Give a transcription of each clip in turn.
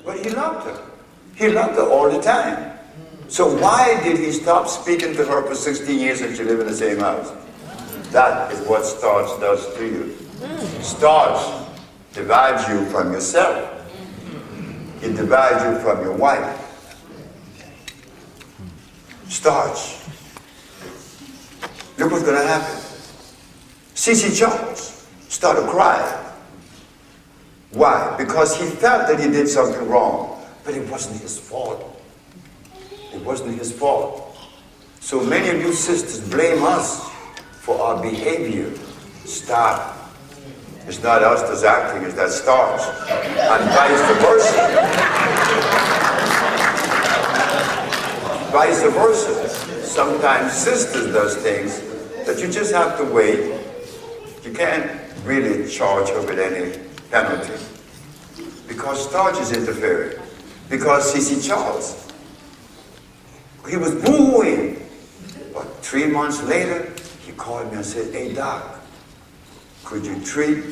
But he loved her. He loved her all the time. So why did he stop speaking to her for 16 years and she lived in the same house? That is what starch does to you. Starch divides you from yourself. It divides you from your wife. Starch. Look what's going to happen. C.C. Jones started crying. Why? Because he felt that he did something wrong, but it wasn't his fault. It wasn't his fault. So many of you sisters blame us for our behavior. Stop. It's not us that's acting, it's that starch. And vice versa. Vice versa. Sometimes sisters does things that you just have to wait. You can't really charge her with any penalty. Because starch is interfering. Because C.C. Charles, he was booing. But 3 months later, he called me and said, "Hey, Doc, could you treat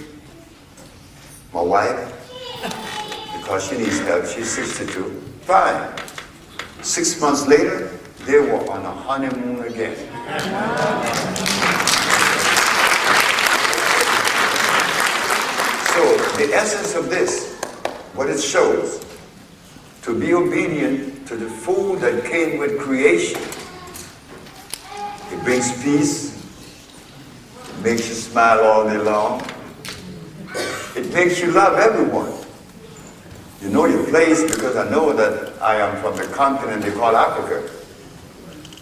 my wife? Because she needs help. She's 62. Fine." 6 months later, they were on a honeymoon again. So the essence of this, what it shows, to be obedient to the food that came with creation. It brings peace. It makes you smile all day long. It makes you love everyone. You know your place, because I know that I am from the continent they call Africa.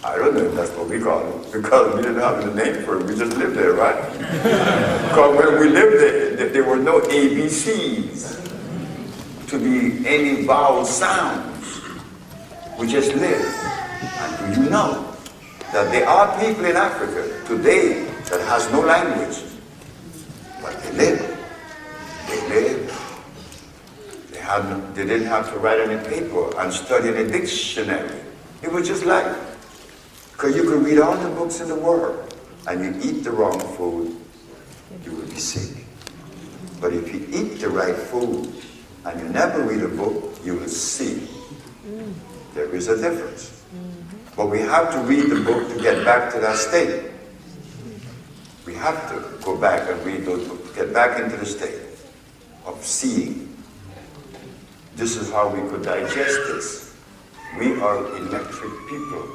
I don't know if that's what we call it, because we didn't have a name for it. We just lived there, right? Because when we lived there were no ABCs to be any vowel sounds. We just lived. And do you know that there are people in Africa today that has no language, but they live. They live. They didn't have to write any paper and study any dictionary. It was just like, because you could read all the books in the world, and you eat the wrong food, you will be sick. But if you eat the right food, and you never read a book, you will see there is a difference. But we have to read the book to get back to that state. We have to go back and read those books, get back into the state of seeing. This is how we could digest this. We are electric people.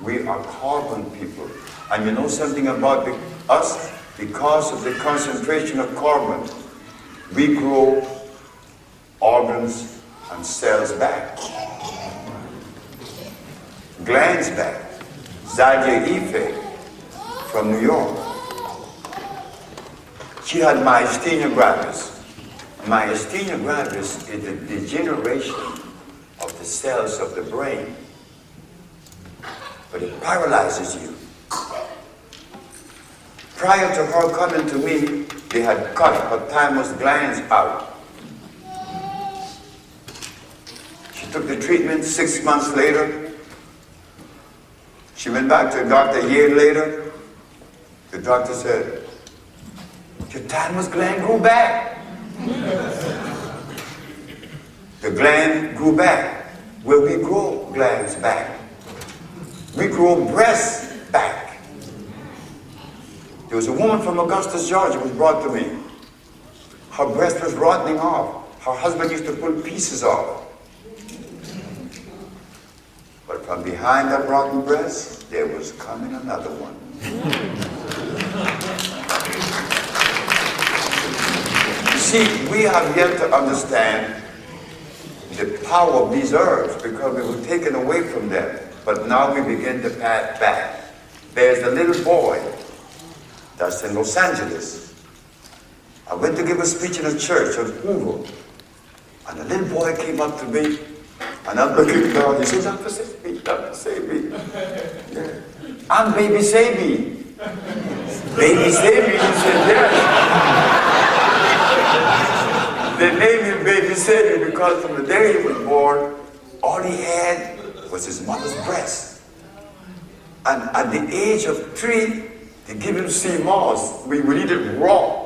We are carbon people. And you know something about us? Because of the concentration of carbon, we grow organs and cells back. Glands back. Zadia Ife from New York. She had myasthenia gravis. Myasthenia gravis is the degeneration of the cells of the brain. But it paralyzes you. Prior to her coming to me, they had cut her thymus glands out. She took the treatment. 6 months later, she went back to the doctor a year later. The doctor said, "Your thymus gland grew back." The gland grew back. Where we grow glands back. We grow breasts back. There was a woman from Augusta, Georgia, who was brought to me. Her breast was rotting off. Her husband used to pull pieces off. But from behind that rotten breast, there was coming another one. You see, we have yet to understand the power of these herbs because we were taken away from them. But now we begin to pass back. There's a little boy that's in Los Angeles. I went to give a speech in a church of Hoover. And a little boy came up to me, and I'm looking down. He said, "Dr. Sebi, Dr. Sebi." Yeah. "I'm Baby Sebi." "Baby Sebi?" He said, "Yes." They named him Baby Sebi because from the day he was born, all he had was his mother's breast. And at the age of 3, they give him sea moss. We would eat it raw.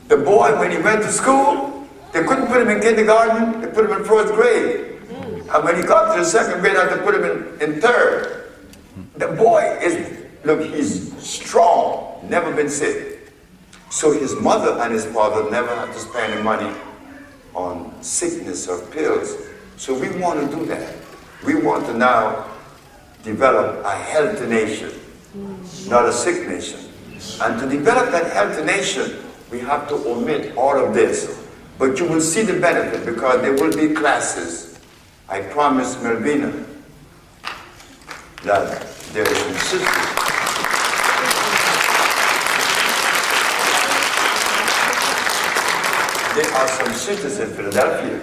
The boy, when he went to school, They couldn't put him in kindergarten, they put him in first grade. And when he got to the second grade, I had to put him in third. The boy is, look, he's strong, never been sick. So his mother and his father never had to spend any money on sickness or pills. So we want to do that. We want to now develop a healthy nation, not a sick nation. And to develop that healthy nation, we have to omit all of this. But you will see the benefit because there will be classes. I promise Melvina that there is some sisters. There are some sisters in Philadelphia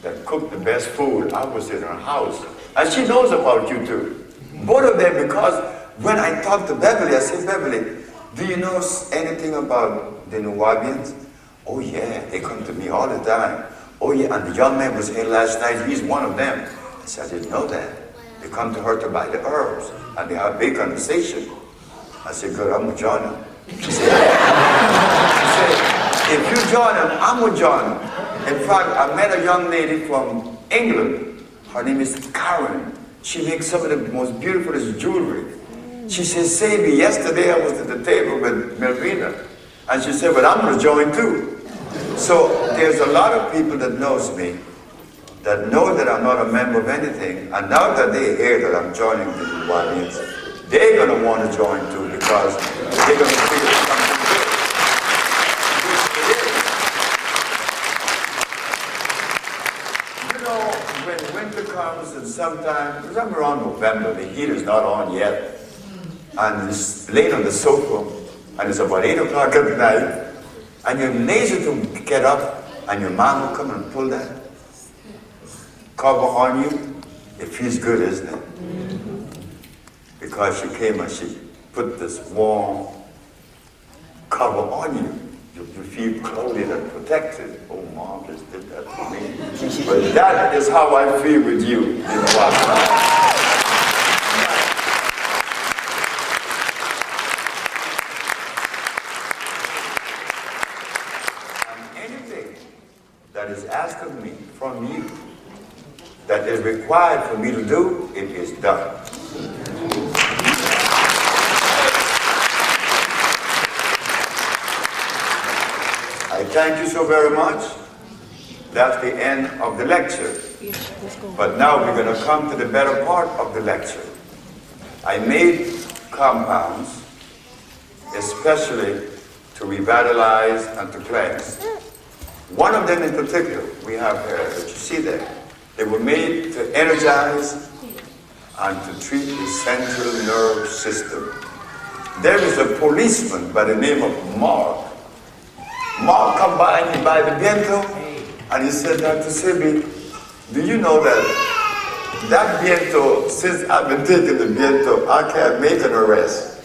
that cook the best food. I was in her house. And she knows about you too. Both of them, because when I talked to Beverly, I said, Beverly, do you know anything about the Nuwabians? Oh yeah, they come to me all the time. Oh yeah, and the young man was here last night, he's one of them. I said, I didn't know that. They come to her to buy the herbs, and they have a big conversation. I said, good, I'm gonna join them. She said, if you join them, I'm gonna join them. In fact, I met a young lady from England. Her name is Karen. She makes some of the most beautiful jewelry. She says, Sebi, yesterday I was at the table with Melvina. And she said, but I'm going to join too. So there's a lot of people that knows me, that know that I'm not a member of anything. And now that they hear that I'm joining the Nuwabians, they're going to want to join too because they're going to feel something good. You know, when winter comes and sometimes, because I'm around November, the heat is not on yet. And it's laying on the sofa, and it's about 8 o'clock at night, and you're lazy to get up, and your mom will come and pull that cover on you. It feels good, isn't it? Because she came and she put this warm cover on you. You feel clothed and protected. Oh, Mom just did that for me. But that is how I feel with you. You know what? That is asked of me from you, that is required for me to do, it is done. I thank you so very much. That's the end of the lecture. But now we're going to come to the better part of the lecture. I made compounds especially to revitalize and to cleanse. One of them in particular, we have here, that you see there. They were made to energize and to treat the central nerve system. There is a policeman by the name of Mark. Mark come by and he buy the Biento, and he said, Dr. Sebi, do you know that Biento, since I've been taking the Biento, I can't make an arrest.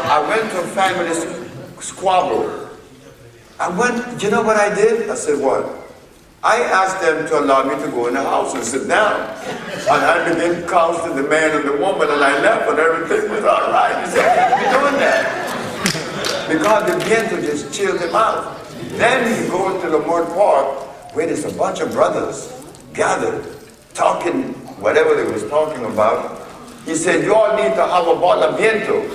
I went to a family squabble. You know what I did? I said, what? I asked them to allow me to go in the house and sit down. And I began counseling the man and the woman, and I left, and everything was all right. He said, I can't be doing that. Because the Biento just chilled him out. Then you go into the Mort Park, where there's a bunch of brothers gathered, talking whatever they was talking about. He said, you all need to have a bottle of Biento.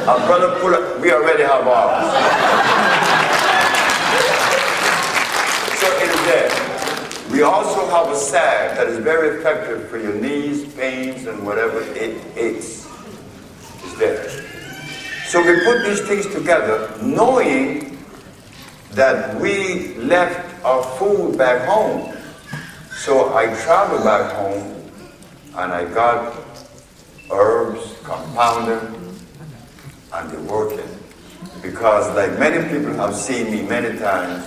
Our brother pull up, we already have ours. So it is there. We also have a salve that is very effective for your knees, pains, and whatever it aches. It's there. So we put these things together, knowing that we left our food back home. So I traveled back home, and I got herbs, compounded, and they're working. Because like many people have seen me many times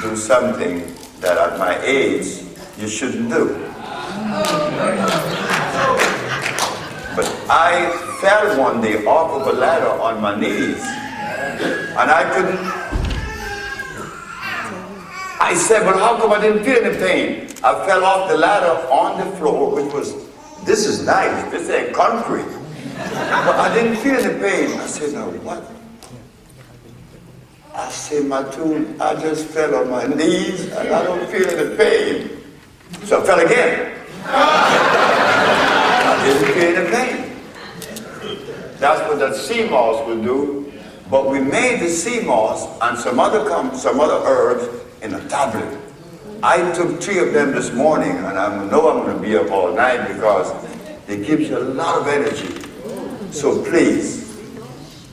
do something that at my age you shouldn't do. But I fell one day off of a ladder on my knees, and I couldn't. I said, well, how come I didn't feel any pain? I fell off the ladder on the floor, which was, this is nice, this ain't concrete. But I didn't feel any pain. I said, now what? I say, Matun, I just fell on my knees and I don't feel any pain. So I fell again. I didn't feel any pain. That's what that sea moss will do. But we made the sea moss and some other herbs in a tablet. I took 3 of them this morning, and I know I'm going to be up all night because it gives you a lot of energy. So please,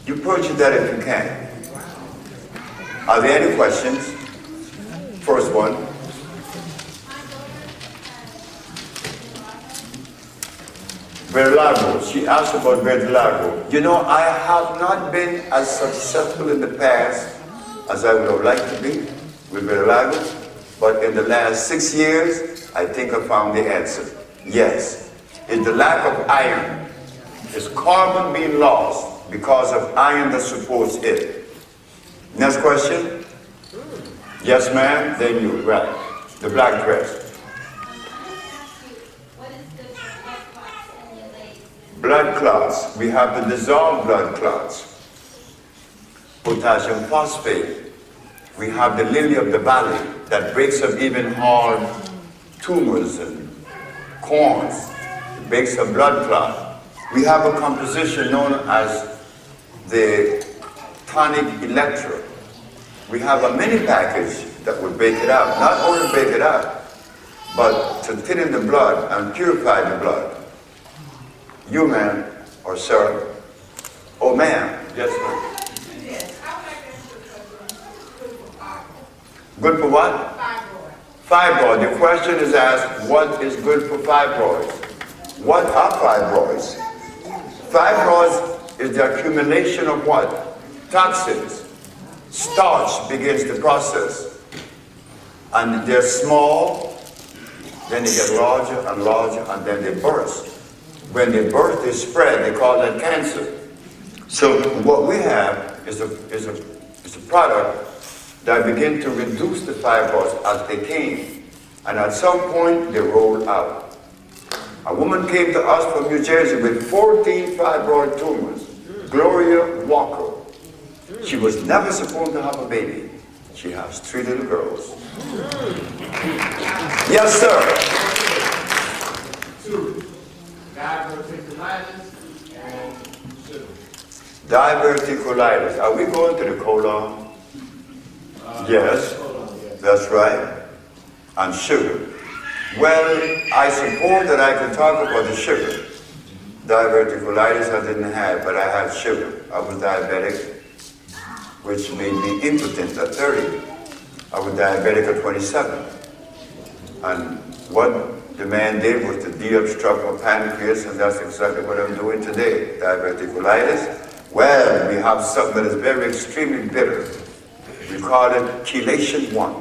you purchase that if you can. Are there any questions? First one. Verlago. She asked about Verlago. You know, I have not been as successful in the past as I would have liked to be with Verlago, but in the last 6 years, I think I found the answer. Yes, it's the lack of iron. It's carbon being lost because of iron that supports it. Next question? Yes, ma'am. Then you, right. The black dress. Blood clots. We have the dissolved blood clots. Potassium phosphate. We have the lily of the valley that breaks up even hard tumors and corns. It breaks a blood clot. We have a composition known as the tonic electro. We have a mini package that will break it up. Not only break it up, but to thin in the blood and purify the blood. You, ma'am, or sir. Oh, ma'am. Yes, ma'am. Yes. Good for what? Fibroid. The question is asked, what is good for fibroids? What are fibroids? Fibroids is the accumulation of what? Toxins. Starch begins the process. And they're small, then they get larger and larger, and then they burst. When they burst, they spread. They call that cancer. So what we have is a product that begin to reduce the fibroids as they came. And at some point, they roll out. A woman came to us from New Jersey with 14 fibroid tumors. Gloria Walker. She was never supposed to have a baby. She has 3 little girls. Yes, sir. 2. Diverticulitis and sugar. Diverticulitis. Are we going to the colon? Yes, that's right. And sugar. Well, I suppose that I could talk about the sugar. Diverticulitis I didn't have, but I had sugar. I was diabetic, which made me impotent at 30. I was diabetic at 27. And what the man did was to de-obstruct my pancreas, and that's exactly what I'm doing today. Diverticulitis. Well, we have something that is very extremely bitter. We call it chelation 1.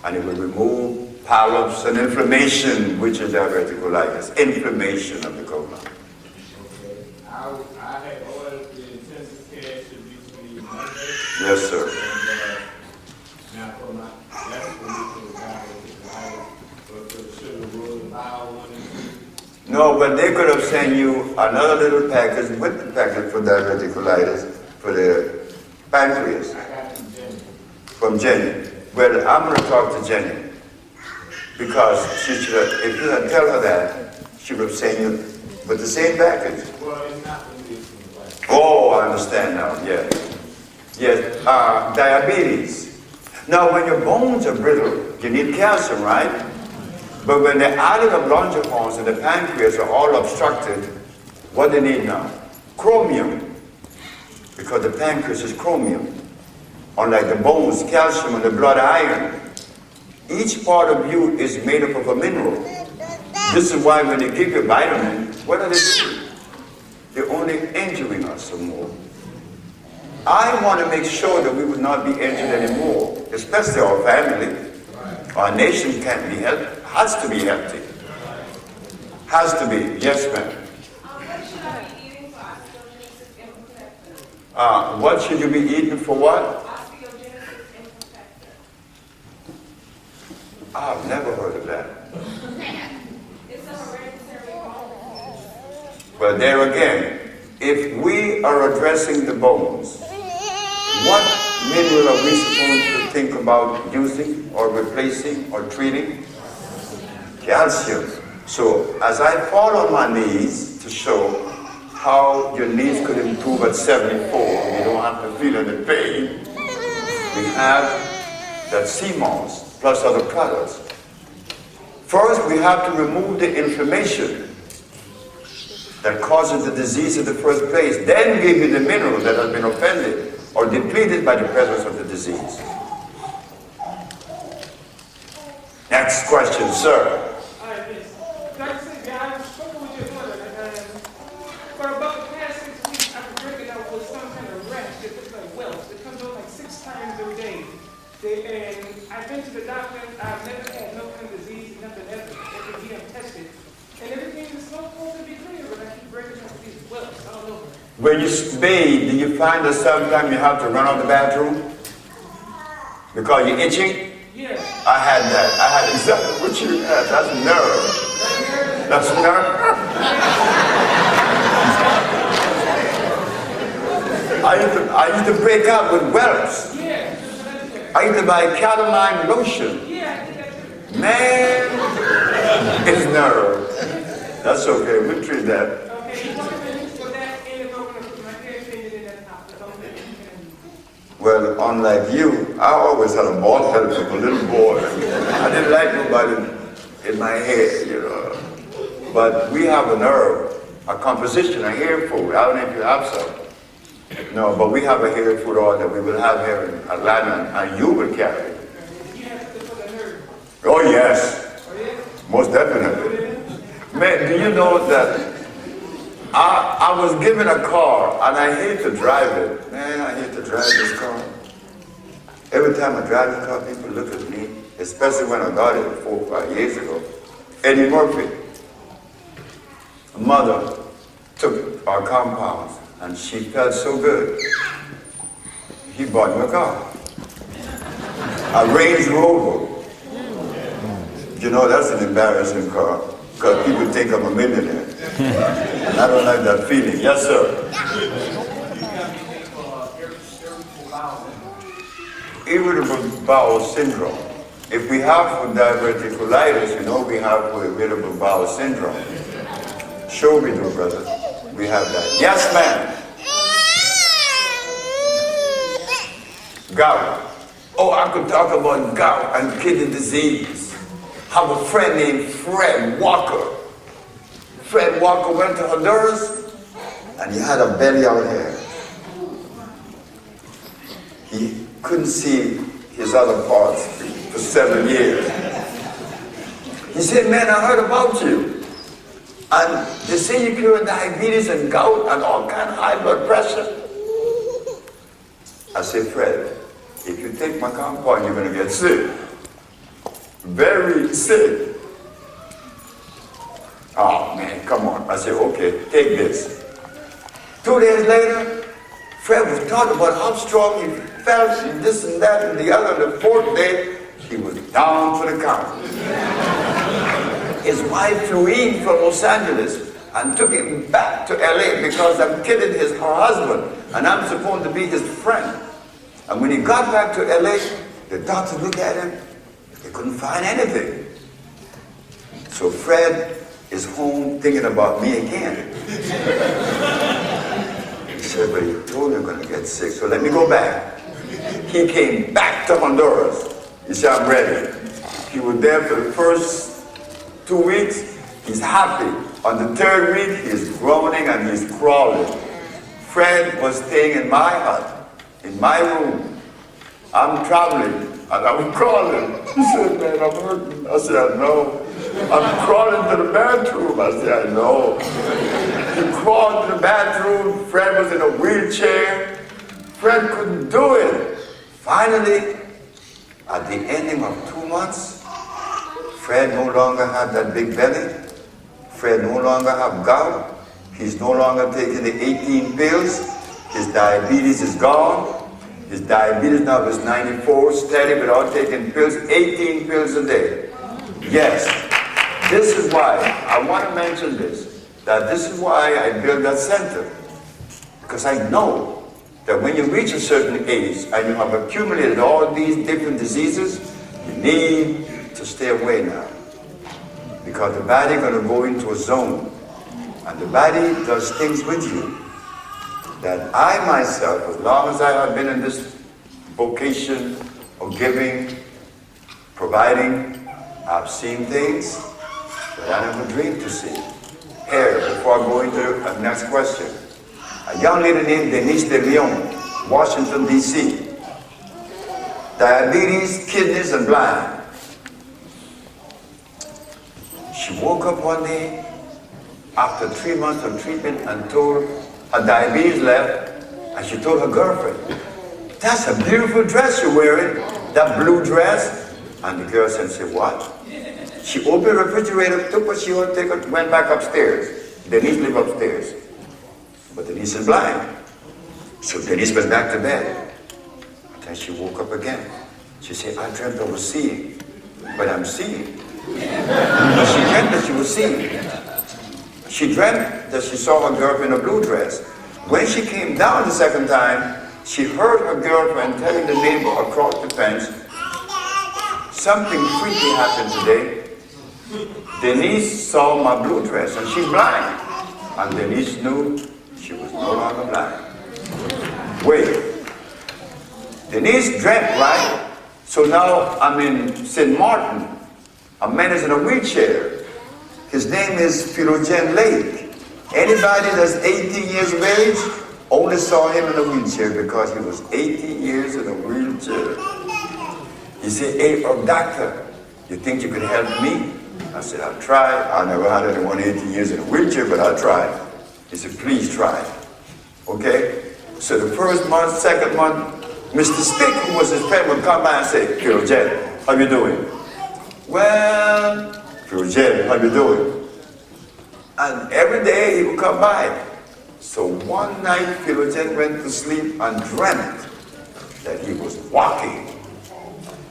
And it will remove polyps and inflammation, which is diverticulitis. Inflammation of the colon. Okay. I had ordered the intensive care should be between Monday. Yes, sir. And, now for my, that's for me for the diverticulitis, but for the sugar rule, bowel 1 and 2. No, but they could have sent you another little package with the package for diverticulitis for the pancreas. I got it from Jenny. From Jenny. Well, I'm going to talk to Jenny because she should have, if you had tell her that, she would have sent you with the same package. Well, it's not going to be like. Oh, I understand now. Yes. Yes. Diabetes. Now, when your bones are brittle, you need calcium, right? But when the islet of Langerhans and the pancreas are all obstructed, what do they need now? Chromium. Because the pancreas is chromium. Unlike the bones, calcium, and the blood, iron. Each part of you is made up of a mineral. This is why when they give you vitamin, what are they doing? They're only injuring us some more. I want to make sure that we would not be injured anymore, especially our family. Our nation can't be healthy, has to be healthy. Has to be. Yes, ma'am. What should I be eating for osteogenesis imperfecta? What should you be eating for what? Osteogenesis imperfecta. I've never heard of that. It's a hereditary bone. But there again, if we are addressing the bones, what mineral are we supposed to think about using or replacing or treating? Calcium. So as I fall on my knees to show how your knees could improve at 74, you don't have to feel any pain, we have that sea moss plus other products. First, we have to remove the inflammation that causes the disease in the first place, then give you the mineral that has been offended or depleted by the presence of the disease. Next question, sir. All right, yes. Dr. Sebi, I've spoken with your mother, for about the past 6 weeks, I've been breaking out with some kind of rash that looks like welts. It comes out like 6 times a day. And I've been to the doctor, I've never had no kind of disease, nothing ever. Everything I'm tested. And everything is supposed to be clear, but I keep breaking out with these welts all over. When you bathe, do you find that sometimes you have to run out the bathroom? Because you're itching? Yeah. I had that. I had exactly what you had. That's nerve. That's nerve. I used to break out with welts. Yeah. I used to buy calamine lotion. Yeah, I think that's it. Man, it's nerve. That's okay. We'll treat that. Okay, you want to for that, and if I'm going to put my hair extended in that top. Well, unlike you, I always had a bald head from a little boy. I didn't like nobody in my head, you know. But we have a nerve, a composition, a hair food. I don't know if you have some. No, but we have a hair food oil that we will have here in Atlanta, and you will carry it. You have to put a nerve. Oh, yes. Oh, yeah? Most definitely. Man, do you know that I was given a car, and I hate to drive it. Man, I hate to drive this car. Every time I drive the car, people look at me, especially when I got it 4 or 5 years ago. Eddie Murphy, a mother, took our compounds, and she felt so good. He bought me a car. A Range Rover. You know, that's an embarrassing car, because people think I'm a millionaire. And I don't like that feeling. Yes, sir. Irritable bowel syndrome. If we have diverticulitis, you know we have irritable bowel syndrome. Sure we do, brother. We have that. Yes, ma'am. Gout. Oh, I could talk about gout and kidney disease. I have a friend named Fred Walker. Fred Walker went to Honduras and he had a belly out here. He couldn't see his other parts for 7 years. He said, man, I heard about you. And they say you cure diabetes and gout and all kind of high blood pressure. I said, Fred, if you take my compound, you're going to get sick. Very sick. Oh, man, come on. I said, okay, take this. 2 days later, Fred was talking about how strong he felt and this and that and the other. And the 4th day, he was down for the count. His wife flew in from Los Angeles and took him back to LA because I'm kidding her husband and I'm supposed to be his friend. And when he got back to LA, the doctor looked at him, they couldn't find anything. So Fred is home thinking about me again. He said, but you told me I'm going to get sick, so let me go back. He came back to Honduras. He said, I'm ready. He was there for the first 2 weeks. He's happy. On the 3rd week, he's groaning and he's crawling. Fred was staying in my hut, in my room. I'm traveling and I'm crawling. He said, man, I'm hurting. I said, I know. I'm crawling to the bathroom. I said, I know. He crawled to the bathroom. Fred was in a wheelchair. Fred couldn't do it. Finally, at the ending of 2 months, Fred no longer had that big belly. Fred no longer have gout. He's no longer taking the 18 pills. His diabetes is gone. His diabetes now is 94, steady without taking pills, 18 pills a day. Yes, this is why, I want to mention this, that this is why I built that center. Because I know that when you reach a certain age and you have accumulated all these different diseases, you need to stay away now. Because the body is going to go into a zone. And the body does things with you that I myself, as long as I have been in this vocation of giving, providing, I've seen things that I never dreamed to see. Here, before I go into the next question, a young lady named Denise de Leon, Washington, D.C. Diabetes, kidneys, and blind. She woke up one day after 3 months of treatment and told her diabetes left, and she told her girlfriend, "That's a beautiful dress you're wearing, that blue dress." And the girl said, "What?" She opened the refrigerator, took what she wanted to take, went back upstairs. Denise lived upstairs. But Denise is blind. So Denise went back to bed. Then she woke up again. She said, "I dreamt I was seeing, but I'm seeing." But she dreamt that she was seeing. She dreamt that she saw her girlfriend in a blue dress. When she came down the second time, she heard her girlfriend telling the neighbor across the fence, "Something freaky happened today. Denise saw my blue dress and she's blind." And Denise knew she was no longer blind. Wait. Denise dreamt, right? So now I'm in St. Martin. A man is in a wheelchair. His name is Philogen Lake. Anybody that's 18 years of age only saw him in a wheelchair because he was 18 years in a wheelchair. He said, "Hey, doctor, you think you could help me?" I said, "I'll try. I never had anyone 18 years in a wheelchair, but I'll try." He said, "Please try." Okay? So the first month, second month, Mr. Stick, who was his friend, would come by and say, "Philogen, how you doing?" "Well, Philogen, how you doing?" And every day he would come by. So one night Philogen went to sleep and dreamt that he was walking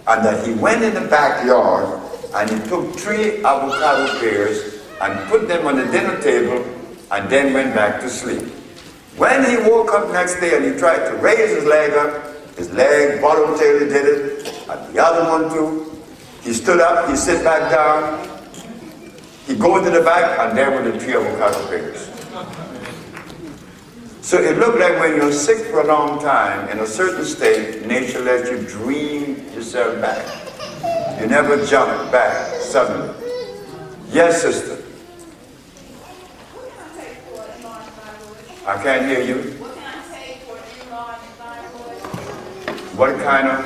and that he went in the backyard and he took 3 avocado pears and put them on the dinner table and then went back to sleep. When he woke up next day and he tried to raise his leg up, his leg voluntarily did it, and the other one too. He stood up, he sit back down, he go to the back, and there were the 3 avocado pears. So it looked like when you're sick for a long time, in a certain state, nature lets you dream yourself back. You never jump back suddenly. Yes, sister. I can't hear you. What can I say for enlarged thyroid? What kind of?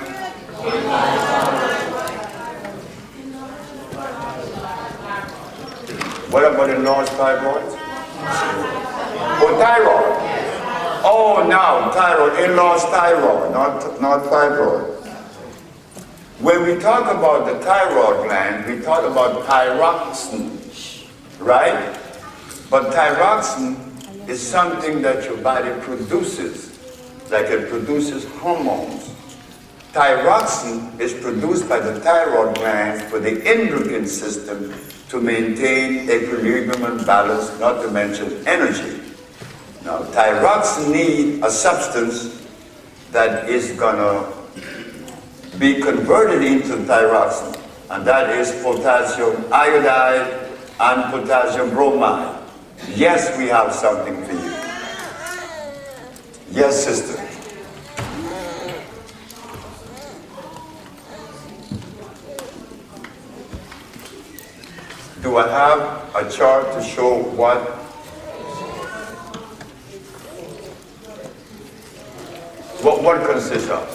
What about enlarged thyroid? Oh, thyroid. Oh, now thyroid, enlarged thyroid, not thyroid. When we talk about the thyroid gland, we talk about thyroxine, right? But thyroxine is something that your body produces, like it produces hormones. Thyroxine is produced by the thyroid gland for the endocrine system to maintain equilibrium and balance, not to mention energy. Now, thyroxine needs a substance that is gonna be converted into thyroxine, and that is potassium iodide and potassium bromide. Yes, we have something for you. Yes, sister. Do I have a chart to show what? What consists of?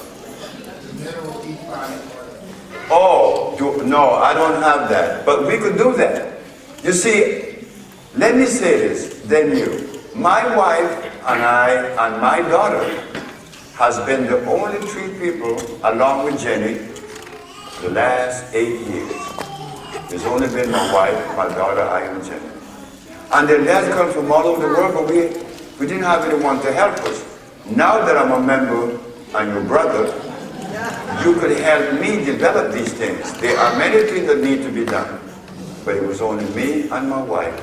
Oh, no, I don't have that. But we could do that. You see, let me say this, then you. My wife and I and my daughter has been the only 3 people, along with Jenny, the last 8 years. There's only been my wife, my daughter, I and Jenny. And the dads come from all over the world, but we didn't have anyone to help us. Now that I'm a member and your brother, you could help me develop these things. There are many things that need to be done. But it was only me and my wife.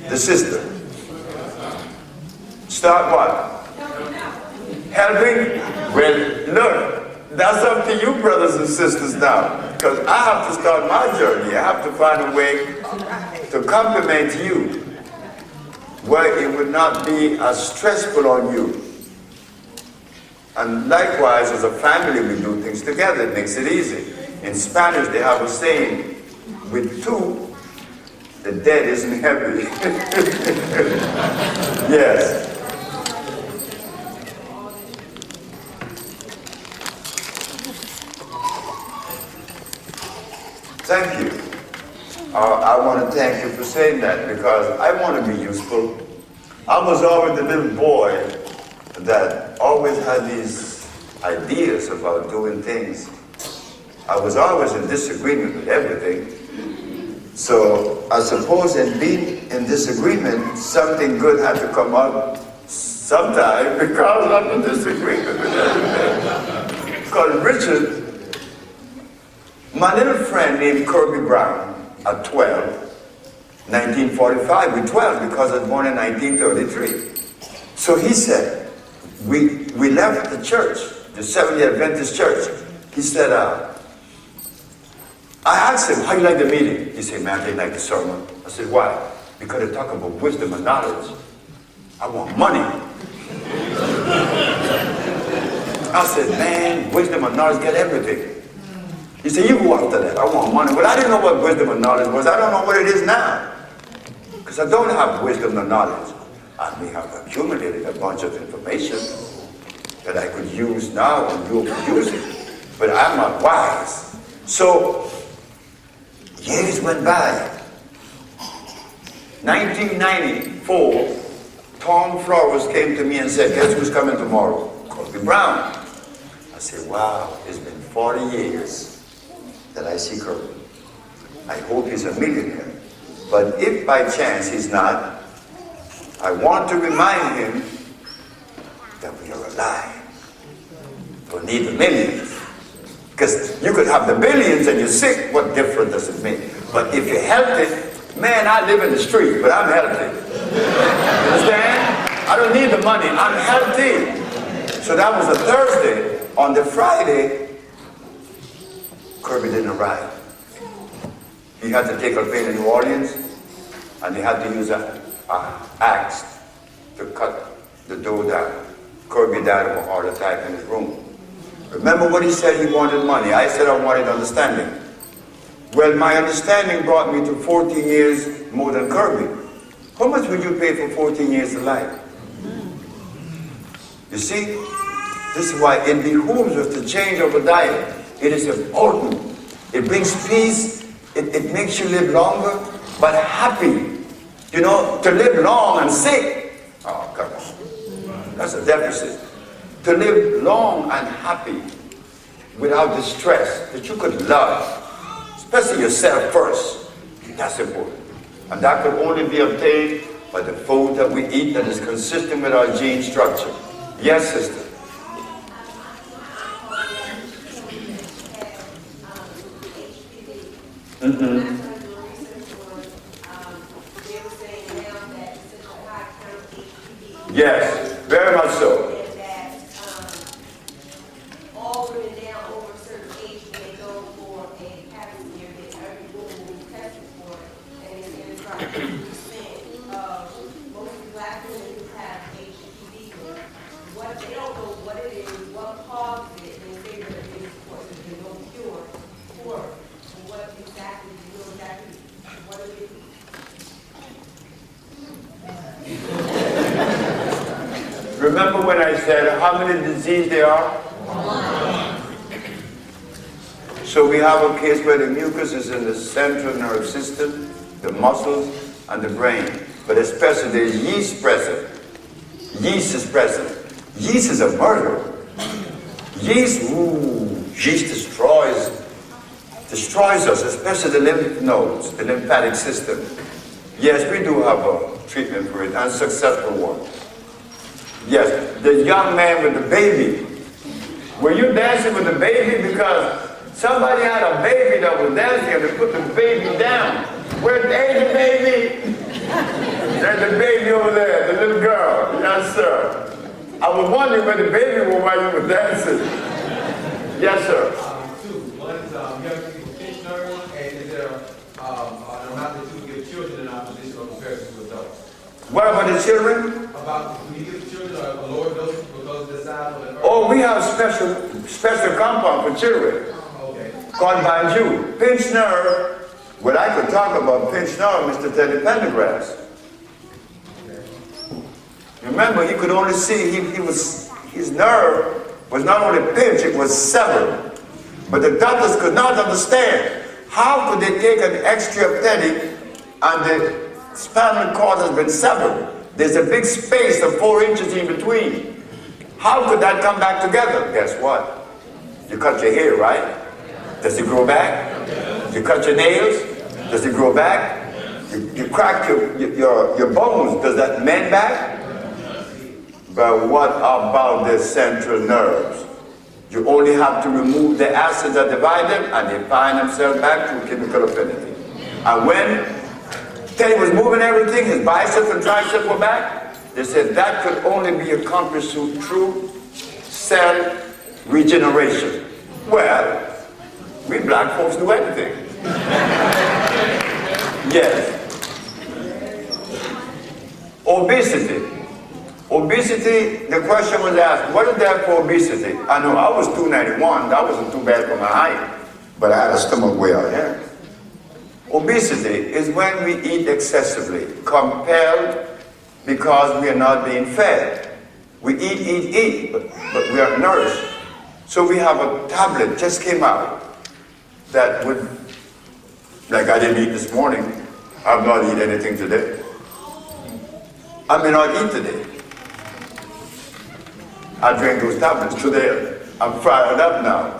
The sister. Start what? Helping? Well, look, that's up to you, brothers and sisters now. Because I have to start my journey. I have to find a way to complement you where it would not be as stressful on you. And likewise, as a family, we do things together. It makes it easy. In Spanish, they have a saying, with two, the dead isn't heavy. Yes. Thank you. I want to thank you for saying that because I want to be useful. I was always the little boy that always had these ideas about doing things. I was always in disagreement with everything. So I suppose in being in disagreement, something good had to come up sometime because I'm in disagreement with everything. Because Richard, my little friend named Kirby Brown, at 12, 1945, we're 12 because I was born in 1933. So he said, we left the church, the Seventh-day Adventist church. He said, I asked him, how you like the meeting? He said, man, I didn't like the sermon. I said, why? Because they talk about wisdom and knowledge. I want money. I said, man, wisdom and knowledge get everything. He said, you go after that. I want money. Well, I didn't know what wisdom and knowledge was. I don't know what it is now. Because I don't have wisdom and knowledge. I may have accumulated a bunch of information that I could use now and you could use it. But I'm not wise. So, years went by. 1994, Tom Flowers came to me and said, guess who's coming tomorrow? Kobe Brown. I said, wow, it's been 40 years that I see Kirby. I hope he's a millionaire. But if by chance he's not, I want to remind him that we are alive. Don't need the millions. Because you could have the billions and you're sick, what difference does it make? But if you're healthy, man, I live in the street, but I'm healthy. You understand? I don't need the money, I'm healthy. So that was a Thursday. On the Friday, Kirby didn't arrive. He had to take a plane to New Orleans, and they had to use an axe to cut the door down. Kirby died of a heart attack in his room. Remember what he said? He wanted money. I said I wanted understanding. Well, my understanding brought me to 14 years more than Kirby. How much would you pay for 14 years of life? You see, this is why it behooves us to change our diet. It is important. It brings peace. It makes you live longer, but happy. You know, to live long and sick. Oh, come on. That's a deficit. To live long and happy without the stress that you could love, especially yourself first. That's important. And that could only be obtained by the food that we eat that is consistent with our gene structure. Yes, sister. Mm-hmm. Yes, very much so. All women now over a certain age, they go for a pap smear, every woman will be tested for it, and it's about 50% of most black women who have HPV. What they don't know what it is, what caused it, and they say that it is, of course, there's no cure for it. And what exactly, you know exactly what it is. Remember when I said how many diseases there are? So we have a case where the mucus is in the central nervous system, the muscles, and the brain. But especially there's yeast present. Yeast is present. Yeast is a murderer. Yeast destroys us, especially the lymph nodes, the lymphatic system. Yes, we do have a treatment for it, and a successful one. Yes, the young man with the baby. Were you dancing with the baby? Because somebody had a baby that was dancing and they put the baby down. Where's the baby? There's the baby over there, the little girl. Yes, sir. I was wondering where the baby was while you were dancing. Yes, sir. Two. One is young people pinch nerves, and is there an amount that you give children in opposition or comparison to adults? What about the children? About do you give children a lower dose because of the size of the earth? Oh, we have special compound for children Okay. called Banju. Pinch nerve. Well, I could talk about pinch nerve, Mr. Teddy Pendergrass. Remember, he could only see, his nerve was not only pinched, it was severed. But the doctors could not understand. How could they take an extra penny and the spinal cord has been severed? There's a big space of 4 inches in between. How could that come back together? Guess what? You cut your hair, right? Does it grow back? You cut your nails? Does it grow back? You crack your bones. Does that mend back? But what about the central nerves? You only have to remove the acids that divide them, and they find themselves back through chemical affinity. And when Teddy was moving everything, his biceps and triceps were back, they said that could only be accomplished through cell regeneration. Well, we black folks do anything. Yes. Obesity. Obesity, the question was asked, what is that for obesity? I know I was 291, that wasn't too bad for my height, but I had a stomach way out here. Obesity is when we eat excessively, compelled because we are not being fed. We eat, but we are nourished. So we have a tablet, just came out, that would, like I didn't eat this morning, I've not eaten anything today. I may not eat today. I drank those tablets today. I'm fired up now.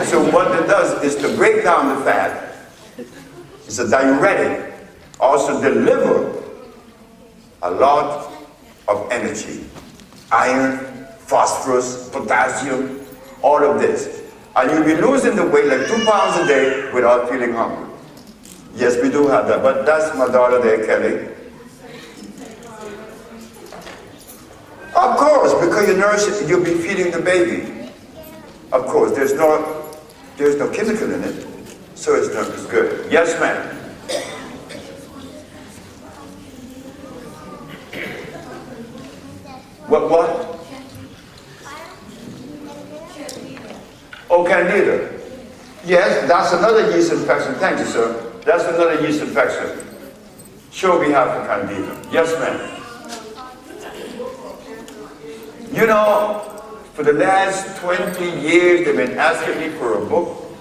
So what it does is to break down the fat. It's a diuretic. Also deliver a lot of energy. Iron, phosphorus, potassium, all of this. And you'll be losing the weight like 2 pounds a day without feeling hungry. Yes, we do have that, but that's my daughter there, Kelly. Of course, because you nourish it, you'll be feeding the baby. Of course, there's no chemical in it, so it's not as good. Yes, ma'am. What? Oh, Candida. Yes, that's another yeast infection. Thank you, sir. That's another yeast infection. Sure, we have for Candida. Yes, ma'am. You know, for the last 20 years, they've been asking me for a book,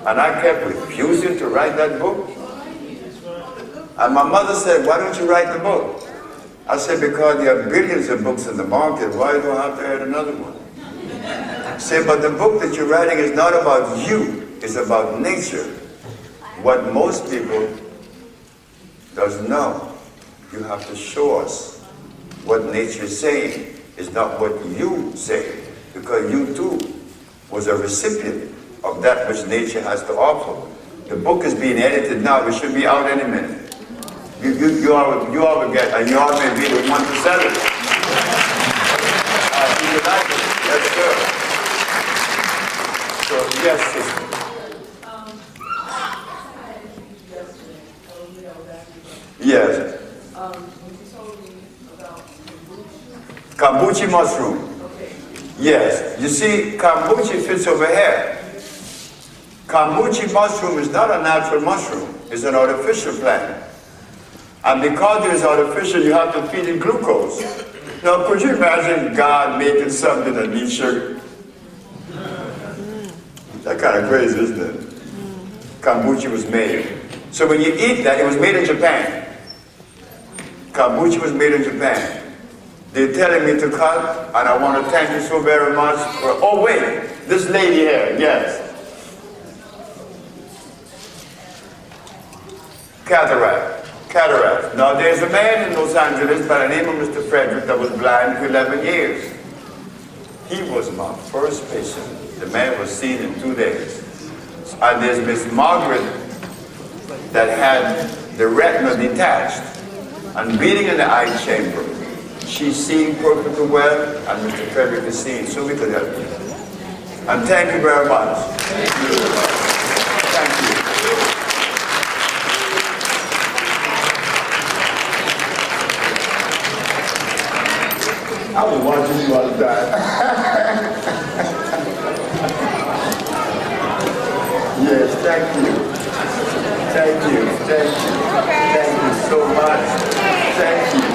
and I kept refusing to write that book. And my mother said, why don't you write the book? I said, because there are billions of books in the market, why do I have to add another one? I said, but the book that you're writing is not about you, it's about nature. What most people doesn't know, you have to show us what nature is saying. Is not what you say, because you too was a recipient of that which nature has to offer. The book is being edited now, it should be out any minute. You all will get, and you all may be the one to sell it. You like it, yes sir. So yes, sister. Yes. Kombucha mushroom. Yes. You see, kombucha fits over here. Kombucha mushroom is not a natural mushroom. It's an artificial plant. And because it is artificial, you have to feed it glucose. Now, could you imagine God making something that needs sugar? That's kind of crazy, isn't it? Kombucha was made. So when you eat that, it was made in Japan. Kombucha was made in Japan. They're telling me to cut, and I want to thank you so very much for, oh wait, this lady here, yes. Cataract. Now there's a man in Los Angeles by the name of Mr. Frederick that was blind for 11 years. He was my first patient. The man was seen in 2 days. And there's Miss Margaret that had the retina detached and bleeding in the eye chamber. She's seeing perfectly well, and Mr. Frederick is seeing, so we could help you. And thank you very much. Thank you. Thank you. I was watching you all the time. Yes, thank you. Thank you. Thank you. Thank you so much. Thank you.